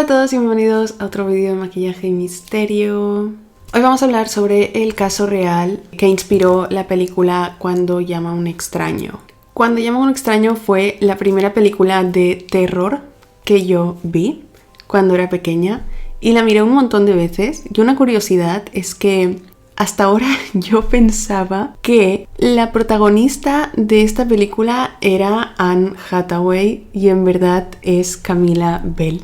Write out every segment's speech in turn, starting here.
Hola a todos y bienvenidos a otro vídeo de maquillaje y misterio. Hoy vamos a hablar sobre el caso real que inspiró la película Cuando llama a un extraño. Cuando llama a un extraño fue la primera película de terror que yo vi cuando era pequeña y la miré un montón de veces. Y una curiosidad es que hasta ahora yo pensaba que la protagonista de esta película era Anne Hathaway y en verdad es Camilla Bell.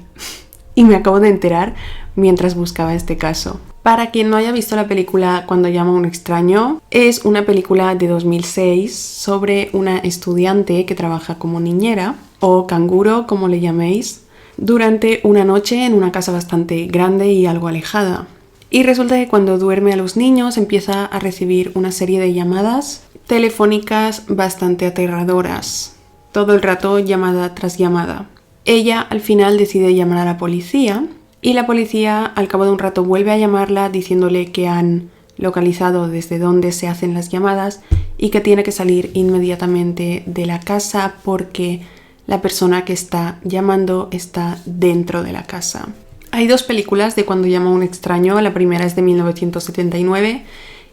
Y me acabo de enterar mientras buscaba este caso. Para quien no haya visto la película Cuando llama a un extraño, es una película de 2006 sobre una estudiante que trabaja como niñera, o canguro como le llaméis, durante una noche en una casa bastante grande y algo alejada. Y resulta que cuando duerme a los niños empieza a recibir una serie de llamadas telefónicas bastante aterradoras. Todo el rato llamada tras llamada. Ella al final decide llamar a la policía y la policía al cabo de un rato vuelve a llamarla diciéndole que han localizado desde dónde se hacen las llamadas y que tiene que salir inmediatamente de la casa porque la persona que está llamando está dentro de la casa. Hay dos películas de Cuando llama a un extraño, la primera es de 1979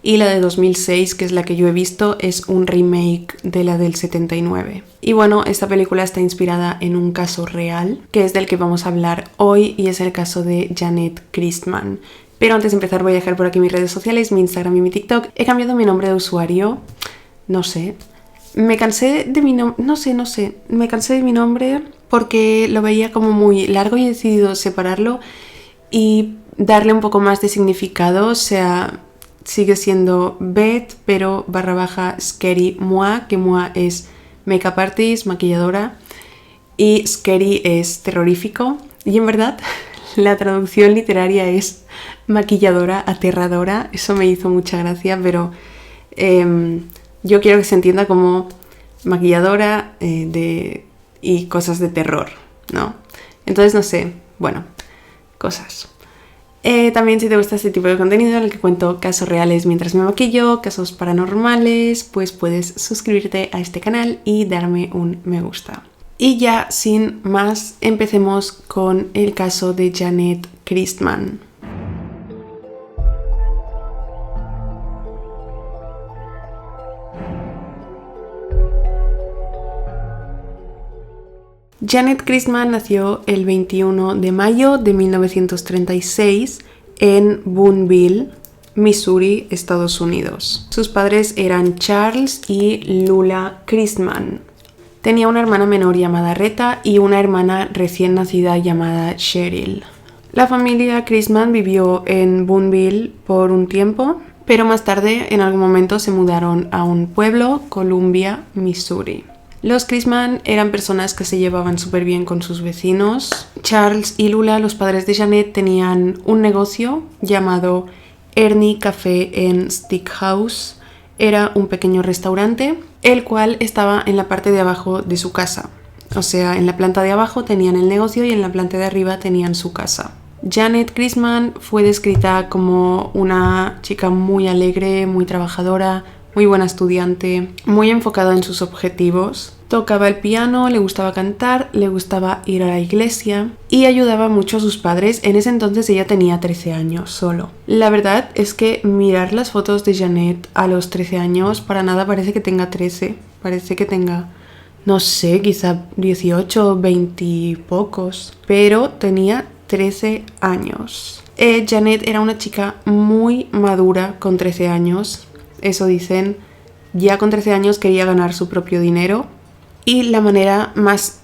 y la de 2006, que es la que yo he visto, es un remake de la del 79. Y bueno, esta película está inspirada en un caso real, que es del que vamos a hablar hoy y es el caso de Janet Christman. Pero antes de empezar voy a dejar por aquí mis redes sociales, mi Instagram y mi TikTok. He cambiado mi nombre de usuario, no sé. Me cansé de mi nombre, me cansé de mi nombre porque lo veía como muy largo y he decidido separarlo y darle un poco más de significado, o sea, sigue siendo Beth, pero / Scary Moi, que Moi es makeup artist, maquilladora, y Scary es terrorífico, y en verdad la traducción literaria es maquilladora aterradora. Eso me hizo mucha gracia, pero yo quiero que se entienda como maquilladora y cosas de terror, ¿no? Entonces, no sé, bueno, cosas. También si te gusta este tipo de contenido en el que cuento casos reales mientras me maquillo, casos paranormales, pues puedes suscribirte a este canal y darme un me gusta. Y ya sin más, empecemos con el caso de Janet Christman. Janet Christman nació el 21 de mayo de 1936 en Boonville, Missouri, Estados Unidos. Sus padres eran Charles y Lula Christman. Tenía una hermana menor llamada Retta y una hermana recién nacida llamada Cheryl. La familia Christman vivió en Boonville por un tiempo, pero más tarde en algún momento se mudaron a un pueblo, Columbia, Missouri. Los Christman eran personas que se llevaban súper bien con sus vecinos. Charles y Lula, los padres de Janet, tenían un negocio llamado Ernie Café and Steakhouse. Era un pequeño restaurante, el cual estaba en la parte de abajo de su casa. O sea, en la planta de abajo tenían el negocio y en la planta de arriba tenían su casa. Janet Christman fue descrita como una chica muy alegre, muy trabajadora, muy buena estudiante, muy enfocada en sus objetivos. Tocaba el piano, le gustaba cantar, le gustaba ir a la iglesia y ayudaba mucho a sus padres. En ese entonces ella tenía 13 años solo. La verdad es que mirar las fotos de Janet a los 13 años para nada parece que tenga 13. Parece que tenga, no sé, quizá 18 o 20 y pocos. Pero tenía 13 años. Janet era una chica muy madura con 13 años. Eso dicen. Ya con 13 años quería ganar su propio dinero. Y la manera más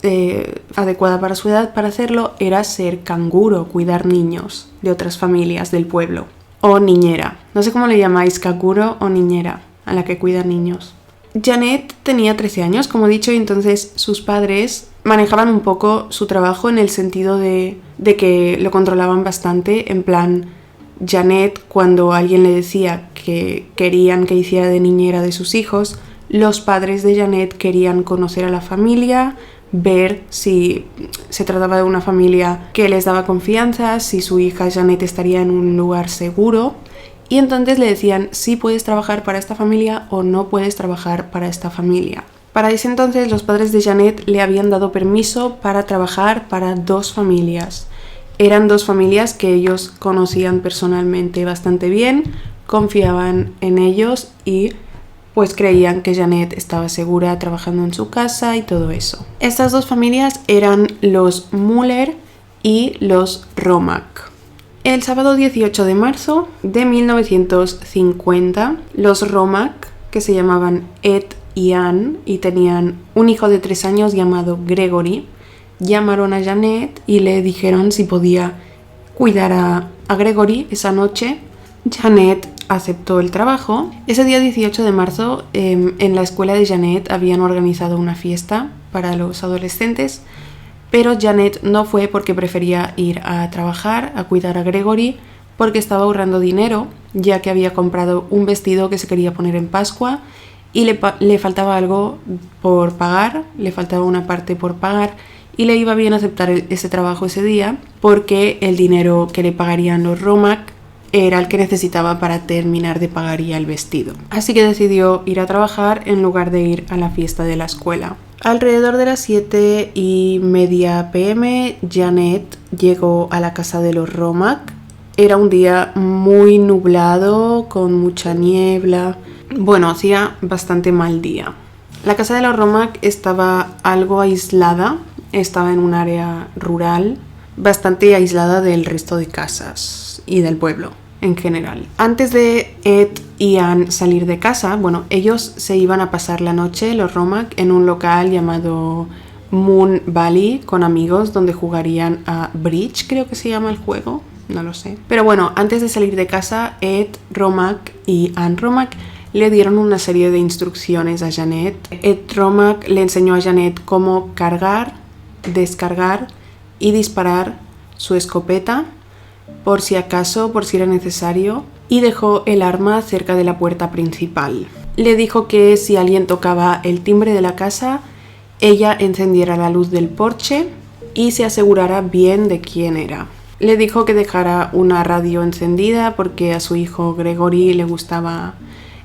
adecuada para su edad para hacerlo era ser canguro, cuidar niños de otras familias del pueblo. O niñera. No sé cómo le llamáis, canguro o niñera, a la que cuida niños. Janet tenía 13 años, como he dicho, y entonces sus padres manejaban un poco su trabajo en el sentido de que lo controlaban bastante. En plan, Janet, cuando alguien le decía que querían que hiciera de niñera de sus hijos, los padres de Janet querían conocer a la familia, ver si se trataba de una familia que les daba confianza, si su hija Janet estaría en un lugar seguro, y entonces le decían si puedes trabajar para esta familia o no puedes trabajar para esta familia. Para ese entonces los padres de Janet le habían dado permiso para trabajar para 2 familias. Eran dos familias que ellos conocían personalmente bastante bien, confiaban en ellos y pues creían que Janet estaba segura trabajando en su casa y todo eso. Estas dos familias eran los Muller y los Romack. El sábado 18 de marzo de 1950, los Romack, que se llamaban Ed y Ann y tenían un hijo de 3 años llamado Gregory, llamaron a Janet y le dijeron si podía cuidar a Gregory esa noche. Janet aceptó el trabajo. Ese día 18 de marzo en la escuela de Janet habían organizado una fiesta para los adolescentes, pero Janet no fue porque prefería ir a trabajar, a cuidar a Gregory, porque estaba ahorrando dinero, ya que había comprado un vestido que se quería poner en Pascua y le faltaba algo por pagar, le faltaba una parte por pagar y le iba bien aceptar ese trabajo ese día porque el dinero que le pagarían los Romack era el que necesitaba para terminar de pagar ya el vestido. Así que decidió ir a trabajar en lugar de ir a la fiesta de la escuela. Alrededor de las 7:30 p.m. Janet llegó a la casa de los Romack. Era un día muy nublado, con mucha niebla. Bueno, hacía bastante mal día. La casa de los Romack estaba algo aislada, estaba en un área rural, bastante aislada del resto de casas y del pueblo en general. Antes de Ed y Ann salir de casa, bueno, ellos se iban a pasar la noche, los Romack, en un local llamado Moon Valley con amigos donde jugarían a Bridge, creo que se llama el juego, no lo sé. Pero bueno, antes de salir de casa, Ed Romack y Ann Romack le dieron una serie de instrucciones a Janet. Ed Romack le enseñó a Janet cómo cargar, descargar y disparar su escopeta por si acaso, por si era necesario, y dejó el arma cerca de la puerta principal. Le dijo que si alguien tocaba el timbre de la casa, ella encendiera la luz del porche y se asegurara bien de quién era. Le dijo que dejara una radio encendida porque a su hijo Gregory le gustaba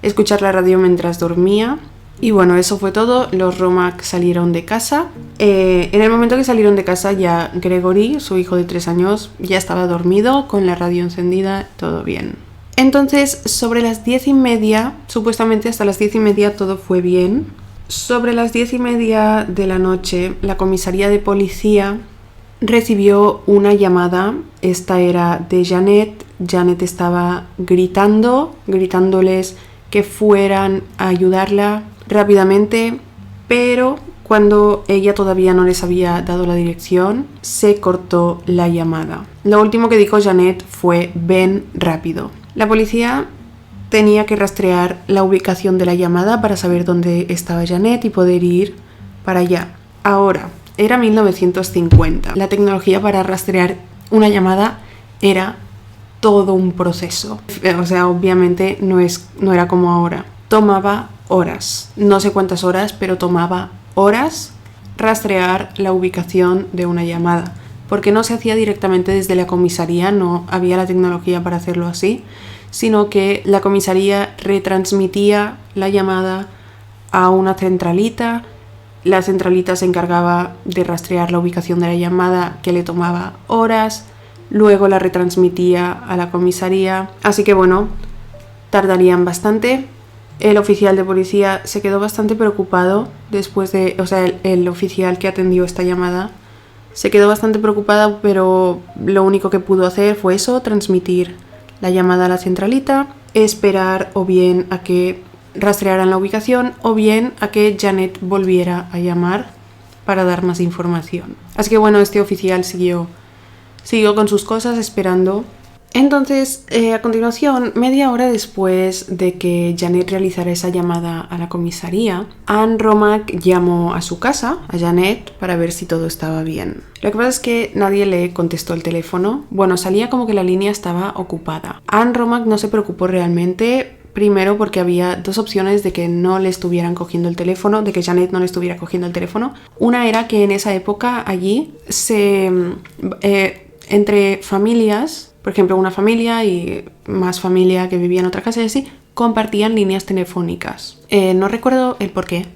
escuchar la radio mientras dormía. Y bueno, eso fue todo. Los Romack salieron de casa. En el momento que salieron de casa ya Gregory, su hijo de 3 años, ya estaba dormido con la radio encendida, todo bien. Entonces, sobre las 10:30, supuestamente hasta las 10:30 todo fue bien. Sobre las 10:30 de la noche, la comisaría de policía recibió una llamada. Esta era de Janet. Janet estaba gritándoles que fueran a ayudarla rápidamente, pero cuando ella todavía no les había dado la dirección, se cortó la llamada. Lo último que dijo Janet fue: ven rápido. La policía tenía que rastrear la ubicación de la llamada para saber dónde estaba Janet y poder ir para allá. Ahora, era 1950. La tecnología para rastrear una llamada era todo un proceso. O sea, obviamente no era como ahora. Tomaba horas, no sé cuántas horas, pero tomaba horas rastrear la ubicación de una llamada, porque no se hacía directamente desde la comisaría, no había la tecnología para hacerlo así, sino que la comisaría retransmitía la llamada a una centralita. La centralita se encargaba de rastrear la ubicación de la llamada, que le tomaba horas, luego la retransmitía a la comisaría, así que bueno, tardarían bastante. El oficial de policía se quedó bastante preocupado después de, o sea, el oficial que atendió esta llamada se quedó bastante preocupado, pero lo único que pudo hacer fue eso, transmitir la llamada a la centralita, esperar o bien a que rastrearan la ubicación o bien a que Janet volviera a llamar para dar más información. Así que bueno, este oficial siguió con sus cosas esperando. Entonces, a continuación, media hora después de que Janet realizara esa llamada a la comisaría, Ann Romack llamó a su casa, a Janet, para ver si todo estaba bien. Lo que pasa es que nadie le contestó el teléfono. Bueno, salía como que la línea estaba ocupada. Ann Romack no se preocupó realmente, primero porque había dos opciones de que no le estuvieran cogiendo el teléfono, de que Janet no le estuviera cogiendo el teléfono. Una era que en esa época allí entre familias, por ejemplo, una familia y más familia que vivía en otra casa y así, compartían líneas telefónicas. No recuerdo el porqué.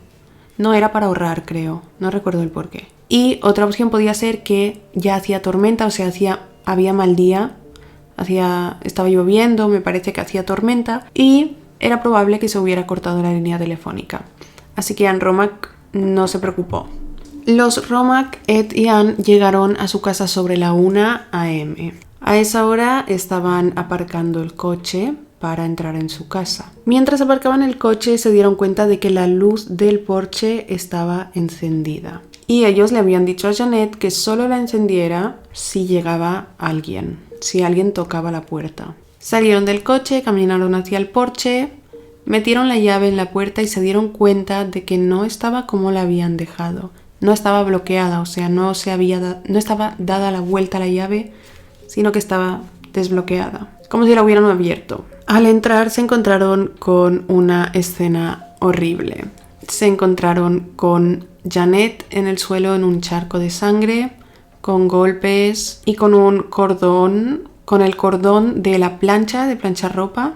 No era para ahorrar, creo. No recuerdo el porqué. Y otra opción podía ser que ya hacía tormenta, o sea, hacía había mal día, estaba lloviendo, me parece que hacía tormenta y era probable que se hubiera cortado la línea telefónica. Así que Ann Romack no se preocupó. Los Romack, Ed y Ann, llegaron a su casa sobre la 1 a.m. A esa hora estaban aparcando el coche para entrar en su casa. Mientras aparcaban el coche se dieron cuenta de que la luz del porche estaba encendida. Y ellos le habían dicho a Janet que solo la encendiera si llegaba alguien, si alguien tocaba la puerta. Salieron del coche, caminaron hacia el porche, metieron la llave en la puerta y se dieron cuenta de que no estaba como la habían dejado. No estaba bloqueada, o sea, no estaba dada la vuelta a la llave, sino que estaba desbloqueada, como si la hubieran abierto. Al entrar se encontraron con una escena horrible. Se encontraron con Janet en el suelo en un charco de sangre, con golpes y con el cordón de la plancha, de planchar ropa,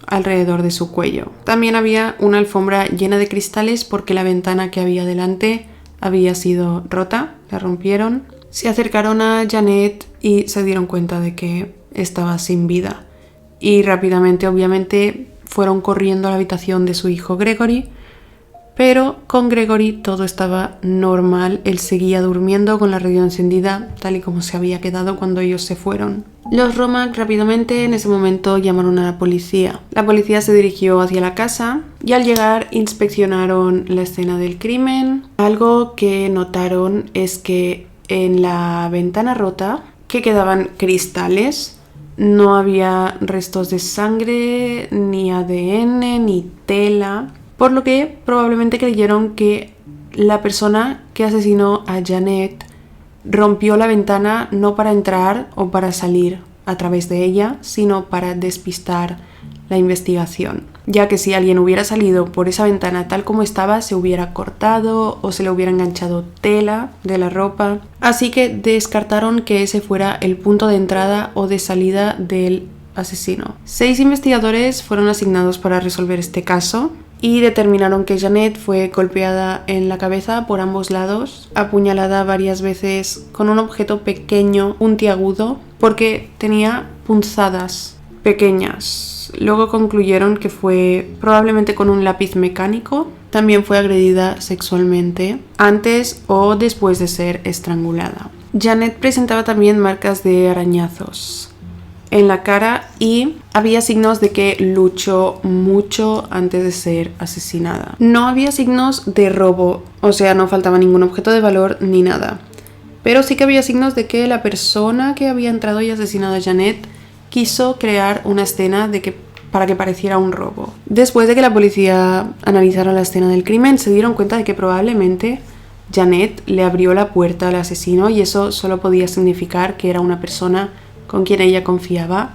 alrededor de su cuello. También había una alfombra llena de cristales porque la ventana que había delante había sido rota, la rompieron. Se acercaron a Janet y se dieron cuenta de que estaba sin vida. Y rápidamente, obviamente, fueron corriendo a la habitación de su hijo Gregory, pero con Gregory todo estaba normal. Él seguía durmiendo con la radio encendida, tal y como se había quedado cuando ellos se fueron. Los Romack rápidamente en ese momento llamaron a la policía. La policía se dirigió hacia la casa y al llegar inspeccionaron la escena del crimen. Algo que notaron es que en la ventana rota, que quedaban cristales, no había restos de sangre, ni ADN, ni tela, por lo que probablemente creyeron que la persona que asesinó a Janet rompió la ventana no para entrar o para salir a través de ella, sino para despistar la investigación, ya que si alguien hubiera salido por esa ventana tal como estaba, se hubiera cortado o se le hubiera enganchado tela de la ropa. Así que descartaron que ese fuera el punto de entrada o de salida del asesino. 6 investigadores fueron asignados para resolver este caso y determinaron que Janet fue golpeada en la cabeza por ambos lados, apuñalada varias veces con un objeto pequeño, puntiagudo, porque tenía punzadas pequeñas. Luego concluyeron que fue probablemente con un lápiz mecánico. También fue agredida sexualmente antes o después de ser estrangulada. Janet presentaba también marcas de arañazos en la cara y había signos de que luchó mucho antes de ser asesinada. No había signos de robo, o sea, no faltaba ningún objeto de valor ni nada. Pero sí que había signos de que la persona que había entrado y asesinado a Janet quiso crear una escena para que pareciera un robo. Después de que la policía analizara la escena del crimen, se dieron cuenta de que probablemente Janet le abrió la puerta al asesino y eso solo podía significar que era una persona con quien ella confiaba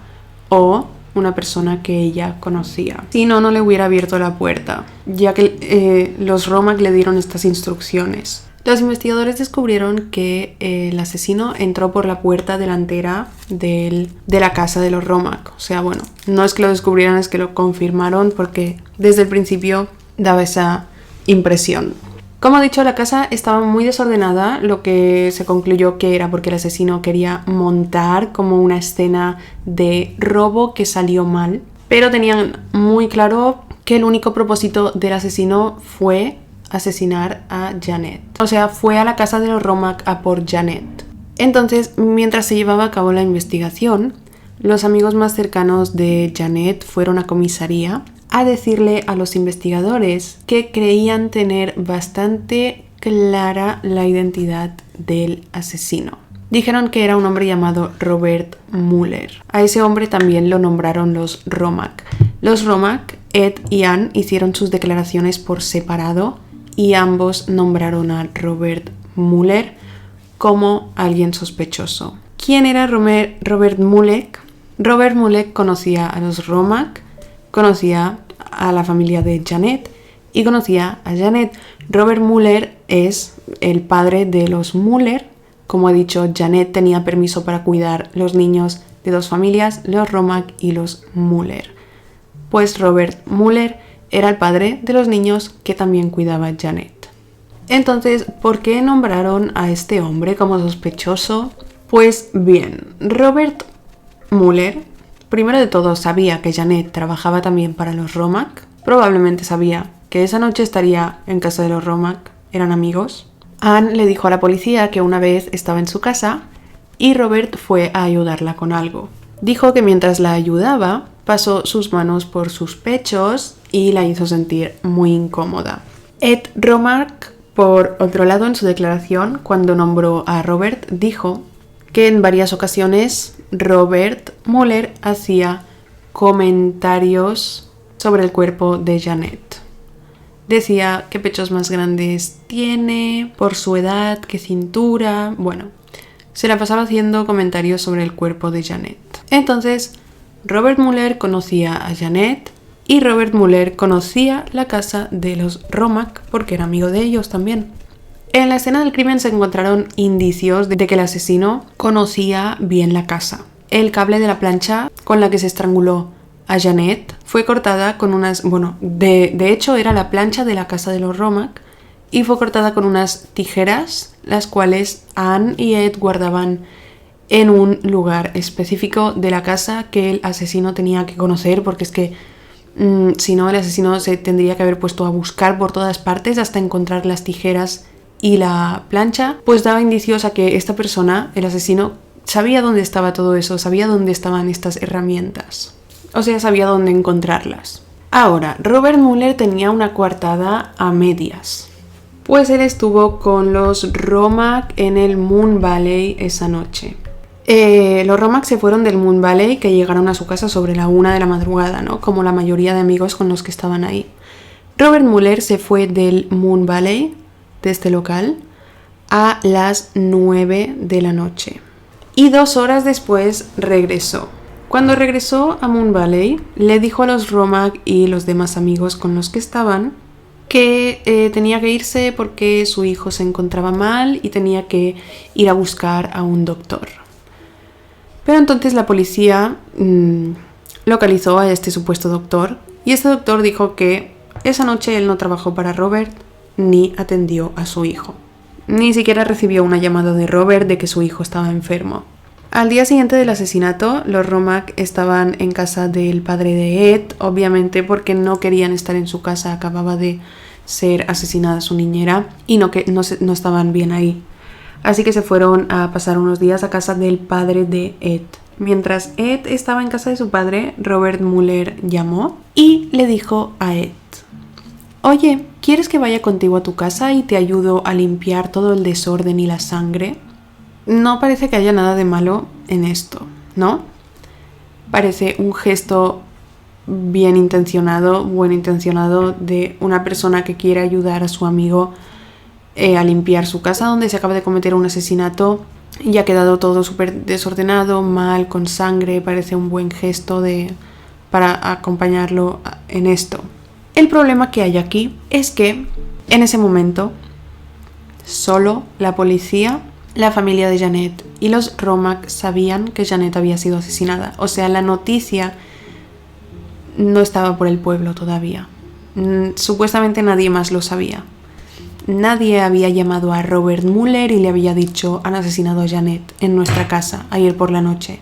o una persona que ella conocía. Si no, no le hubiera abierto la puerta, ya que los Romack le dieron estas instrucciones. Los investigadores descubrieron que el asesino entró por la puerta delantera de la casa de los Romack. O sea, bueno, no es que lo descubrieran, es que lo confirmaron porque desde el principio daba esa impresión. Como he dicho, la casa estaba muy desordenada, lo que se concluyó que era porque el asesino quería montar como una escena de robo que salió mal. Pero tenían muy claro que el único propósito del asesino fue asesinar a Janet. O sea, fue a la casa de los Romack a por Janet. Entonces, mientras se llevaba a cabo la investigación, los amigos más cercanos de Janet fueron a comisaría a decirle a los investigadores que creían tener bastante clara la identidad del asesino. Dijeron que era un hombre llamado Robert Mueller. A ese hombre también lo nombraron los Romack. Los Romack, Ed y Ann, hicieron sus declaraciones por separado y ambos nombraron a Robert Mueller como alguien sospechoso. ¿Quién era Robert Mueller? Robert Mueller conocía a los Romack, conocía a la familia de Janet y conocía a Janet. Robert Mueller es el padre de los Mueller. Como he dicho, Janet tenía permiso para cuidar los niños de 2 familias, los Romack y los Mueller. Pues Robert Mueller era el padre de los niños que también cuidaba Janet. Entonces, ¿por qué nombraron a este hombre como sospechoso? Pues bien, Robert Mueller, primero de todo, sabía que Janet trabajaba también para los Romack. Probablemente sabía que esa noche estaría en casa de los Romack. Eran amigos. Anne le dijo a la policía que una vez estaba en su casa y Robert fue a ayudarla con algo. Dijo que mientras la ayudaba, pasó sus manos por sus pechos y la hizo sentir muy incómoda. Ed Romack, por otro lado, en su declaración, cuando nombró a Robert, dijo que en varias ocasiones Robert Mueller hacía comentarios sobre el cuerpo de Janet. Decía qué pechos más grandes tiene, por su edad, qué cintura. Bueno, se la pasaba haciendo comentarios sobre el cuerpo de Janet. Entonces, Robert Mueller conocía a Janet y Robert Mueller conocía la casa de los Romack porque era amigo de ellos también. En la escena del crimen se encontraron indicios de que el asesino conocía bien la casa. El cable de la plancha con la que se estranguló a Janet fue cortada con unas... Bueno, de hecho era la plancha de la casa de los Romack y fue cortada con unas tijeras, las cuales Anne y Ed guardaban en un lugar específico de la casa que el asesino tenía que conocer, porque es que si no, el asesino se tendría que haber puesto a buscar por todas partes hasta encontrar las tijeras y la plancha. Pues daba indicios a que esta persona, el asesino, sabía dónde estaba todo eso, sabía dónde estaban estas herramientas. O sea, sabía dónde encontrarlas. Ahora, Robert Mueller tenía una coartada a medias. Pues él estuvo con los Romack en el Moon Valley esa noche. Los Romack se fueron del Moon Valley, que llegaron a su casa sobre la 1 de la madrugada, ¿no? Como la mayoría de amigos con los que estaban ahí. Robert Mueller se fue del Moon Valley, de este local, a las 9 de la noche. Y 2 horas después regresó. Cuando regresó a Moon Valley, le dijo a los Romack y los demás amigos con los que estaban que tenía que irse porque su hijo se encontraba mal y tenía que ir a buscar a un doctor. Pero entonces la policía localizó a este supuesto doctor y este doctor dijo que esa noche él no trabajó para Robert ni atendió a su hijo. Ni siquiera recibió una llamada de Robert de que su hijo estaba enfermo. Al día siguiente del asesinato, los Romack estaban en casa del padre de Ed, obviamente porque no querían estar en su casa, acababa de ser asesinada su niñera y no estaban bien ahí. Así que se fueron a pasar unos días a casa del padre de Ed. Mientras Ed estaba en casa de su padre, Robert Mueller llamó y le dijo a Ed: «Oye, ¿quieres que vaya contigo a tu casa y te ayudo a limpiar todo el desorden y la sangre?» No parece que haya nada de malo en esto, ¿no? Parece un gesto buen intencionado de una persona que quiere ayudar a su amigo a limpiar su casa donde se acaba de cometer un asesinato y ha quedado todo súper desordenado, mal, con sangre. Parece un buen gesto para acompañarlo en esto. El problema que hay aquí es que en ese momento solo la policía, la familia de Janet y los Romack sabían que Janet había sido asesinada. O sea, la noticia no estaba por el pueblo todavía. Supuestamente nadie más lo sabía. Nadie había llamado a Robert Mueller y le había dicho: «Han asesinado a Janet en nuestra casa ayer por la noche».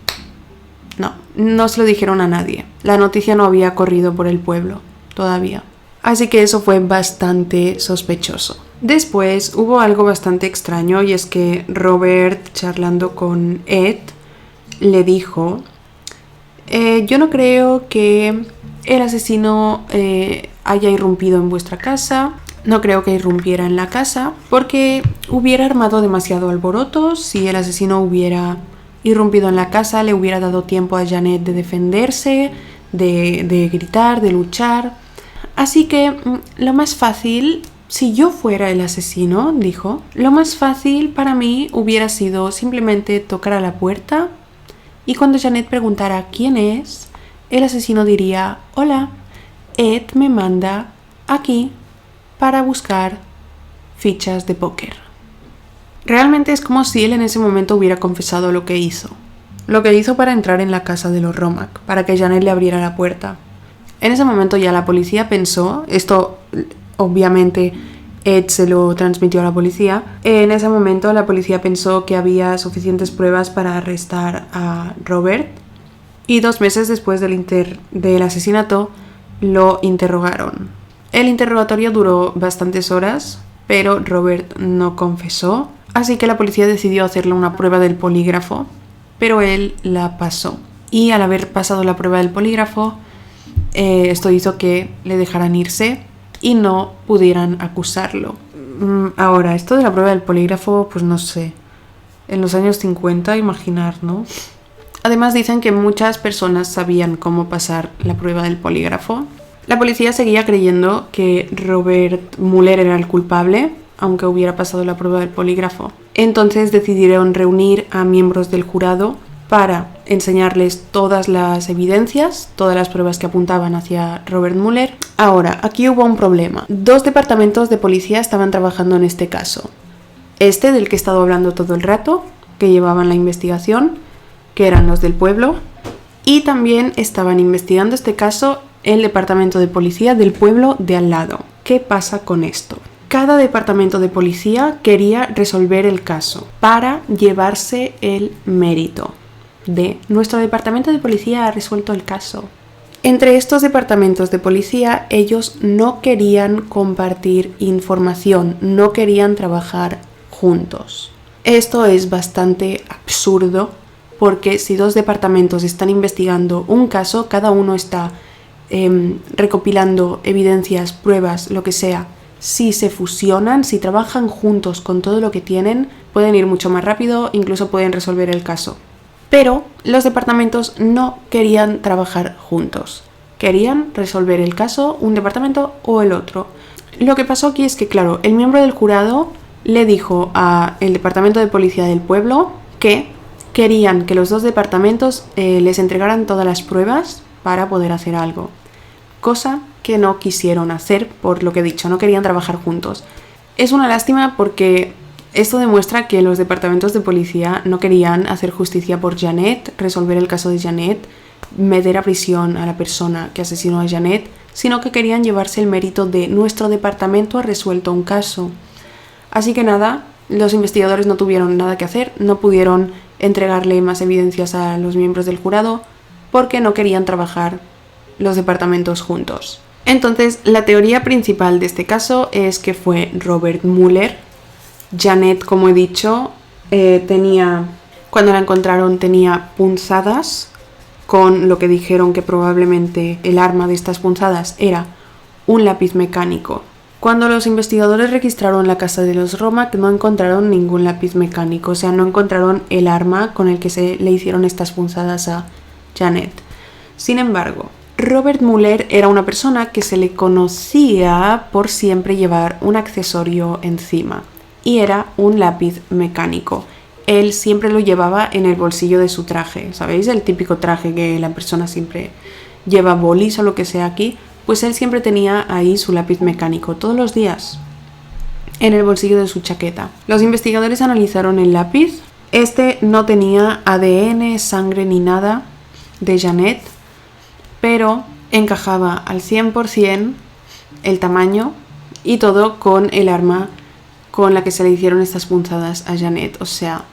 No se lo dijeron a nadie. La noticia no había corrido por el pueblo todavía. Así que eso fue bastante sospechoso. Después hubo algo bastante extraño y es que Robert, charlando con Ed, le dijo: «Yo no creo que el asesino haya irrumpido en vuestra casa. No creo que irrumpiera en la casa porque hubiera armado demasiado alboroto. Si el asesino hubiera irrumpido en la casa, le hubiera dado tiempo a Janet de defenderse, de gritar, de luchar. Así que lo más fácil, si yo fuera el asesino», dijo, «lo más fácil para mí hubiera sido simplemente tocar a la puerta y cuando Janet preguntara quién es, el asesino diría: «Hola, Ed me manda aquí para buscar fichas de póker». Realmente es como si él en ese momento hubiera confesado lo que hizo. Lo que hizo para entrar en la casa de los Romack, para que Janet le abriera la puerta. En ese momento ya la policía pensó, esto obviamente Ed se lo transmitió a la policía. En ese momento la policía pensó que había suficientes pruebas para arrestar a Robert y 2 meses después del asesinato lo interrogaron. El interrogatorio duró bastantes horas, pero Robert no confesó, así que la policía decidió hacerle una prueba del polígrafo, pero él la pasó. Y al haber pasado la prueba del polígrafo, esto hizo que le dejaran irse y no pudieran acusarlo. Ahora, esto de la prueba del polígrafo, pues no sé, en los años 50, imaginar, ¿no? Además dicen que muchas personas sabían cómo pasar la prueba del polígrafo. La policía seguía creyendo que Robert Mueller era el culpable, aunque hubiera pasado la prueba del polígrafo. Entonces decidieron reunir a miembros del jurado para enseñarles todas las evidencias, todas las pruebas que apuntaban hacia Robert Mueller. Ahora, aquí hubo un problema. 2 departamentos de policía estaban trabajando en este caso. Este del que he estado hablando todo el rato, que llevaban la investigación, que eran los del pueblo, y también estaban investigando este caso el departamento de policía del pueblo de al lado. ¿Qué pasa con esto? Cada departamento de policía quería resolver el caso para llevarse el mérito de nuestro departamento de policía ha resuelto el caso. Entre estos departamentos de policía, ellos no querían compartir información, no querían trabajar juntos. Esto es bastante absurdo porque si 2 departamentos están investigando un caso, cada uno está recopilando evidencias, pruebas, lo que sea. Si se fusionan, si trabajan juntos con todo lo que tienen, pueden ir mucho más rápido, incluso pueden resolver el caso. Pero los departamentos no querían trabajar juntos. Querían resolver el caso un departamento o el otro. Lo que pasó aquí es que, claro, el miembro del jurado le dijo al departamento de policía del pueblo que querían que los 2 departamentos les entregaran todas las pruebas para poder hacer algo. Cosa que no quisieron hacer, por lo que he dicho, no querían trabajar juntos. Es una lástima porque esto demuestra que los departamentos de policía no querían hacer justicia por Janet, resolver el caso de Janet, meter a prisión a la persona que asesinó a Janet, sino que querían llevarse el mérito de nuestro departamento ha resuelto un caso. Así que nada, los investigadores no tuvieron nada que hacer, no pudieron entregarle más evidencias a los miembros del jurado porque no querían trabajar los departamentos juntos. Entonces, la teoría principal de este caso es que fue Robert Mueller. Janet, como he dicho, cuando la encontraron tenía punzadas, con lo que dijeron que probablemente el arma de estas punzadas era un lápiz mecánico. Cuando los investigadores registraron la casa de los Romack no encontraron ningún lápiz mecánico, o sea, no encontraron el arma con el que se le hicieron estas punzadas a Janet. Sin embargo, Robert Mueller era una persona que se le conocía por siempre llevar un accesorio encima, y era un lápiz mecánico. Él siempre lo llevaba en el bolsillo de su traje, ¿sabéis? El típico traje que la persona siempre lleva, bolis o lo que sea aquí, pues él siempre tenía ahí su lápiz mecánico, todos los días, en el bolsillo de su chaqueta. Los investigadores analizaron el lápiz. Este no tenía ADN, sangre ni nada de Janet, pero encajaba al 100% el tamaño y todo con el arma con la que se le hicieron estas punzadas a Janet. O sea,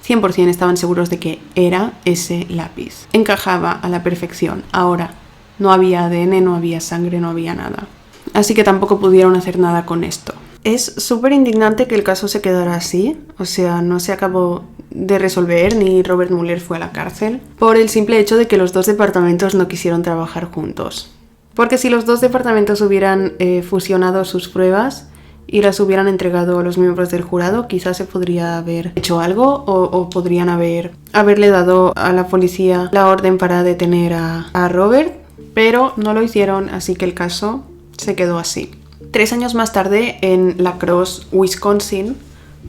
100% estaban seguros de que era ese lápiz. Encajaba a la perfección. Ahora, no había ADN, no había sangre, no había nada. Así que tampoco pudieron hacer nada con esto. Es súper indignante que el caso se quedara así. O sea, no se acabó de resolver ni Robert Mueller fue a la cárcel por el simple hecho de que los 2 departamentos no quisieron trabajar juntos. Porque si los 2 departamentos hubieran fusionado sus pruebas y las hubieran entregado a los miembros del jurado, quizás se podría haber hecho algo o podrían haberle dado a la policía la orden para detener a Robert, pero no lo hicieron, así que el caso se quedó así. 3 años más tarde, en La Crosse, Wisconsin,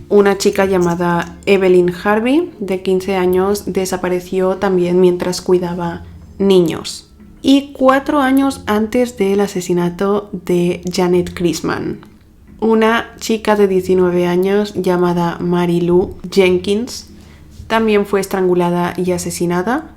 una chica llamada Evelyn Harvey, de 15 años, desapareció también mientras cuidaba niños. Y 4 años antes del asesinato de Janet Christman, una chica de 19 años llamada Mary Lou Jenkins también fue estrangulada y asesinada.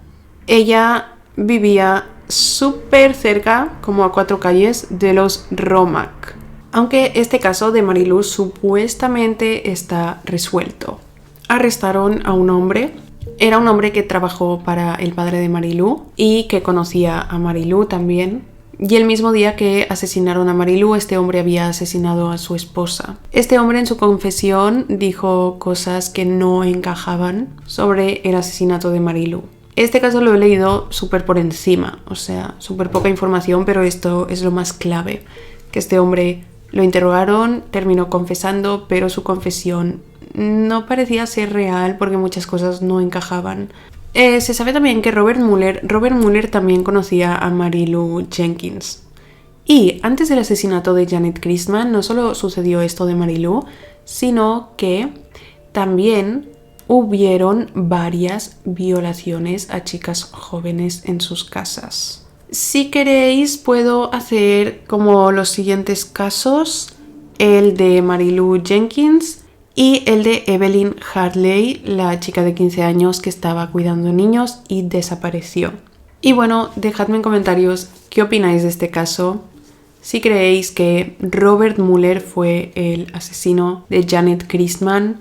Ella vivía súper cerca, como a 4 calles, de los Romack. Aunque este caso de Marilu supuestamente está resuelto. Arrestaron a un hombre. Era un hombre que trabajó para el padre de Marilu y que conocía a Marilu también. Y el mismo día que asesinaron a Marilu, este hombre había asesinado a su esposa. Este hombre en su confesión dijo cosas que no encajaban sobre el asesinato de Marilu. Este caso lo he leído súper por encima, o sea, súper poca información, pero esto es lo más clave. Que este hombre lo interrogaron, terminó confesando, pero su confesión no parecía ser real porque muchas cosas no encajaban. Se sabe también que Robert Mueller también conocía a Marilu Jenkins. Y antes del asesinato de Janet Christman no solo sucedió esto de Marilu, sino que también hubieron varias violaciones a chicas jóvenes en sus casas. Si queréis puedo hacer como los siguientes casos: el de Marilu Jenkins y el de Evelyn Hartley, la chica de 15 años que estaba cuidando niños y desapareció. Y bueno, dejadme en comentarios qué opináis de este caso. Si creéis que Robert Mueller fue el asesino de Janet Christman,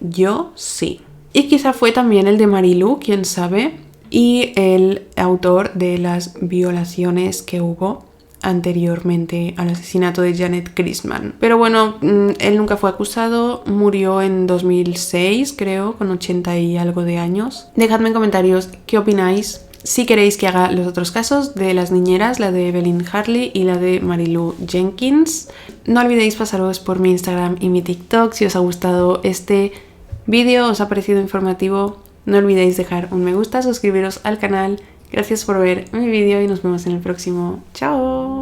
yo sí. Y quizá fue también el de Marilu, quién sabe, y el autor de las violaciones que hubo anteriormente al asesinato de Janet Christman. Pero bueno, él nunca fue acusado, murió en 2006, creo, con 80 y algo de años. Dejadme en comentarios qué opináis. Si queréis que haga los otros casos de las niñeras, la de Evelyn Hartley y la de Marilu Jenkins. No olvidéis pasaros por mi Instagram y mi TikTok si os ha gustado este vídeo, os ha parecido informativo. No olvidéis dejar un me gusta, suscribiros al canal. Gracias por ver mi vídeo y nos vemos en el próximo. ¡Chao!